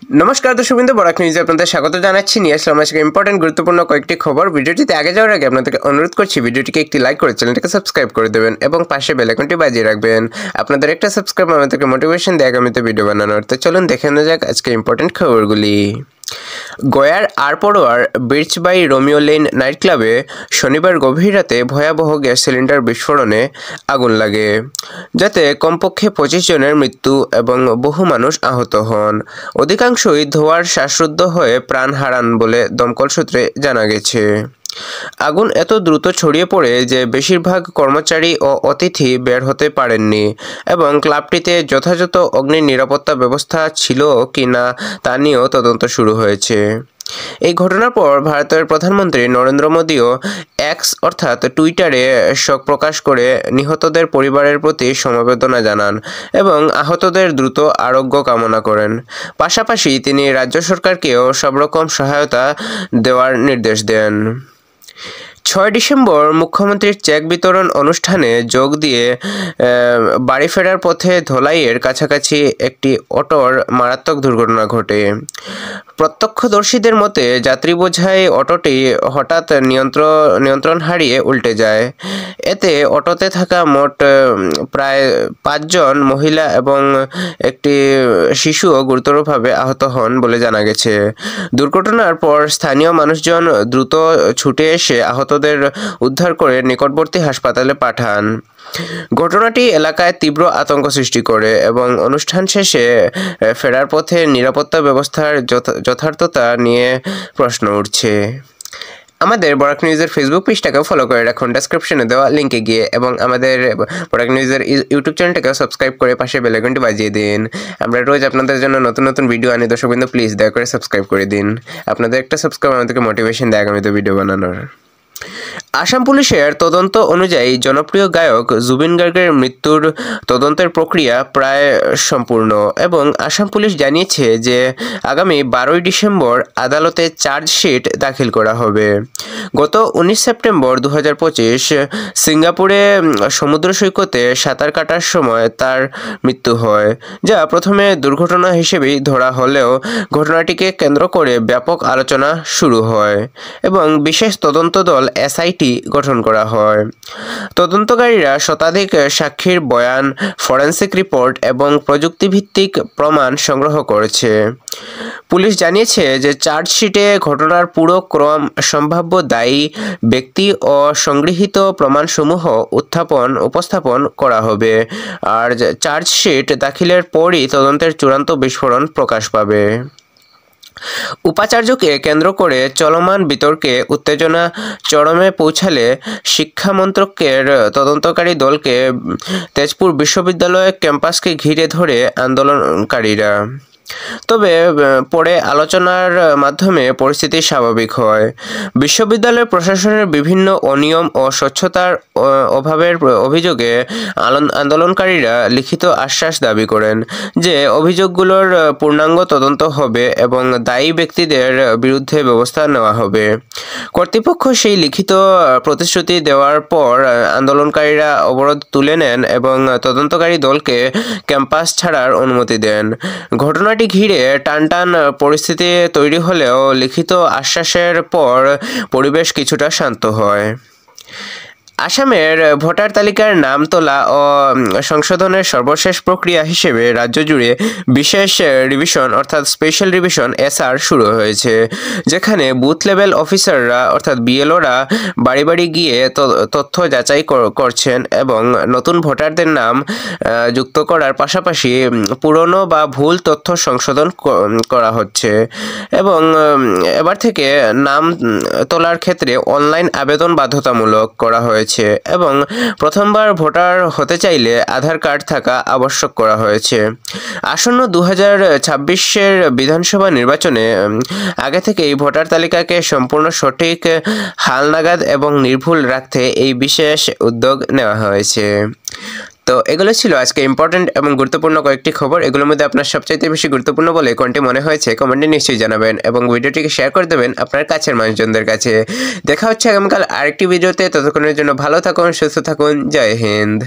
নমস্কার দর্শকবৃন্দ, বরাক নিউজে আপনাদের স্বাগত জানাচ্ছি। নিয়ে আসলাম আজকে ইম্পর্টেন্ট গুরুত্বপূর্ণ কয়েকটি খবর। ভিডিওটিতে আগে যাওয়ার আগে আপনাদেরকে অনুরোধ করছি ভিডিওটিকে একটি লাইক করে চ্যানেলটিকে সাবস্ক্রাইব করে দেবেন এবং পাশে বেল আইকনটি বাজিয়ে রাখবেন। আপনাদের একটা সাবস্ক্রাইব আমাদেরকে মোটিভেশন দেয় আগামীতে ভিডিও বানানোর। তো চলুন দেখে নেওয়া যাক আজকে ইম্পর্টেন্ট খবরগুলি। গয়ার আরপড়োয়ার বির্চবাই রোমিও লেন নাইট ক্লাবে শনিবার গভীর রাতে ভয়াবহ গ্যাস সিলিন্ডার বিস্ফোরণে আগুন লাগে, যাতে কমপক্ষে 25 জনের মৃত্যু এবং বহু মানুষ আহত হন। অধিকাংশই ধোঁয়ার শ্বাসরুদ্ধ হয়ে প্রাণ হারান বলে দমকল সূত্রে জানা গেছে। আগুন এত দ্রুত ছড়িয়ে পড়ে যে বেশিরভাগ কর্মচারী ও অতিথি বের হতে পারেননি এবং ক্লাবটিতে যথাযথ অগ্নি নিরাপত্তা ব্যবস্থা ছিল কিনা তা নিয়েও তদন্ত শুরু হয়েছে। এই ঘটনার পর ভারতের প্রধানমন্ত্রী নরেন্দ্র মোদীও এক্স অর্থাৎ টুইটারে শোক প্রকাশ করে নিহতদের পরিবারের প্রতি সমবেদনা জানান এবং আহতদের দ্রুত আরোগ্য কামনা করেন। পাশাপাশি তিনি রাজ্য সরকারকেও সব রকম সহায়তা দেওয়ার নির্দেশ দেন। 6 ডিসেম্বর মুখ্যমন্ত্রীর চেক বিতরণ অনুষ্ঠানে যোগ দিয়ে বাড়ি ফেরার পথে ধলাইয়ের কাছাকাছি একটি অটোর মারাত্মক দুর্ঘটনা ঘটে। প্রত্যক্ষদর্শীদের মতে যাত্রী বোঝাই অটোটি হঠাৎ নিয়ন্ত্রণ হারিয়ে উল্টে যায়। এতে অটোতে থাকা মোট প্রায় 5 জন মহিলা এবং একটি শিশুও গুরুতরভাবে আহত হন বলে জানা গেছে। দুর্ঘটনার পর স্থানীয় মানুষজন দ্রুত ছুটে এসে আহতদের উদ্ধার করে নিকটবর্তী হাসপাতালে পাঠান। ঘটনাটি এলাকায় তীব্র আতঙ্ক সৃষ্টি করে এবং অনুষ্ঠান শেষে ফেরার পথে নিরাপত্তা ব্যবস্থার যথার্থতা নিয়ে প্রশ্ন উঠছে। আমাদের বরাক নিউজের ফেসবুক পেজটাকেও ফলো করে রাখুন ডেসক্রিপশনে দেওয়া লিঙ্কে গিয়ে, এবং আমাদের বরাক নিউজের ইউটিউব চ্যানেলটাকেও সাবস্ক্রাইব করে পাশে বেল আইকনটি বাজিয়ে দিন। আমরা রোজ আপনাদের জন্য নতুন নতুন ভিডিও আনি। দর্শকবৃন্দ প্লিজ দয়া করে সাবস্ক্রাইব করে দিন। আপনাদের একটা সাবস্ক্রাইব আমাদেরকে মোটিভেশন দেয় আগামীতে ভিডিও বানানোর। আসাম পুলিশের তদন্ত অনুযায়ী জনপ্রিয় গায়ক জুবিন গার্গের মৃত্যুর তদন্তের প্রক্রিয়া প্রায় সম্পূর্ণ এবং আসাম পুলিশ জানিয়েছে যে আগামী 12 ডিসেম্বর আদালতে চার্জশিট দাখিল করা হবে। গত 19 সেপ্টেম্বর 2025 সিঙ্গাপুরে সমুদ্র সৈকতে সাঁতার কাটার সময় তার মৃত্যু হয়, যা প্রথমে দুর্ঘটনা হিসেবেই ধরা হলেও ঘটনাটিকে কেন্দ্র করে ব্যাপক আলোচনা শুরু হয় এবং বিশেষ তদন্ত দল এসআইটি গঠন করা হয়। তদন্তকারীরা শতাধিক সাক্ষীর বয়ান, ফরেনসিক রিপোর্ট এবং প্রযুক্তিভিত্তিক প্রমাণ সংগ্রহ করেছে। পুলিশ জানিয়েছে যে চার্জশিটে ঘটনার পুরো ক্রম, সম্ভাব্য দায়ী ব্যক্তি ও সংগৃহীত প্রমাণসমূহ উপস্থাপন করা হবে, আর চার্জশিট দাখিলের পরই তদন্তের চূড়ান্ত বিস্ফোরণ প্রকাশ পাবে। উপাচার্যকে কেন্দ্র করে চলমান বিতর্কে উত্তেজনা চরমে পৌঁছালে শিক্ষা মন্ত্রকের তদন্তকারী দলকে তেজপুর বিশ্ববিদ্যালয় ক্যাম্পাসকে ঘিরে ধরে আন্দোলনকারীরা। তবে পরে আলোচনার মাধ্যমে পরিস্থিতি স্বাভাবিক হয়। বিশ্ববিদ্যালয় প্রশাসনের বিভিন্ন অনিয়ম ও স্বচ্ছতার অভাবের অভিযোগে আন্দোলনকারীরা লিখিত আশ্বাস দাবি করেন যে অভিযোগগুলোর পূর্ণাঙ্গ তদন্ত হবে এবং দায়ী ব্যক্তিদের বিরুদ্ধে ব্যবস্থা নেওয়া হবে। কর্তৃপক্ষ সেই লিখিত প্রতিশ্রুতি দেওয়ার পর আন্দোলনকারীরা অবরোধ তুলে নেন এবং তদন্তকারী দলকে ক্যাম্পাস ছাড়ার অনুমতি দেন। ঘটনাটি ঘিরে টানটান পরিস্থিতি তৈরি হলেও লিখিত আশ্বাসের পর পরিবেশ কিছুটা শান্ত হয়। আসামের ভোটার তালিকার নাম তোলা ও সংশোধনের সর্বশেষ প্রক্রিয়া হিসেবে রাজ্য জুড়ে বিশেষ রিভিশন অর্থাৎ স্পেশাল রিভিশন এসআর শুরু হয়েছে, যেখানে বুথ লেভেল অফিসাররা অর্থাৎ বিএলওরা বাড়ি বাড়ি গিয়ে তথ্য যাচাই করছেন এবং নতুন ভোটারদের নাম যুক্ত করার পাশাপাশি পুরনো বা ভুল তথ্য সংশোধন করা হচ্ছে এবং এবার থেকে নাম তোলার ক্ষেত্রে অনলাইন আবেদন বাধ্যতামূলক করা হয়েছে এবং প্রথমবার ভোটার হতে চাইলে আধার কার্ড থাকা আবশ্যক করা হয়েছে। আসন্ন 2026-এর বিধানসভা নির্বাচনে আগে থেকেই ভোটার তালিকাকে সম্পূর্ণ সঠিক, হালনাগাদ এবং নির্ভুল রাখতে এই বিশেষ উদ্যোগ নেওয়া হয়েছে। তো এগুলো ছিল আজকে ইম্পর্টেন্ট এবং গুরুত্বপূর্ণ কয়েকটি খবর। এগুলোর মধ্যে আপনার সবচাইতে বেশি গুরুত্বপূর্ণ বলে কোনটি মনে হয়েছে কমেন্টে নিশ্চয়ই জানাবেন এবং ভিডিওটিকে শেয়ার করে দেবেন আপনার কাছের মানুষজনদের কাছে। দেখা হচ্ছে আগামীকাল আরেকটি ভিডিওতে। ততক্ষণের জন্য ভালো থাকুন, সুস্থ থাকুন। জয় হিন্দ।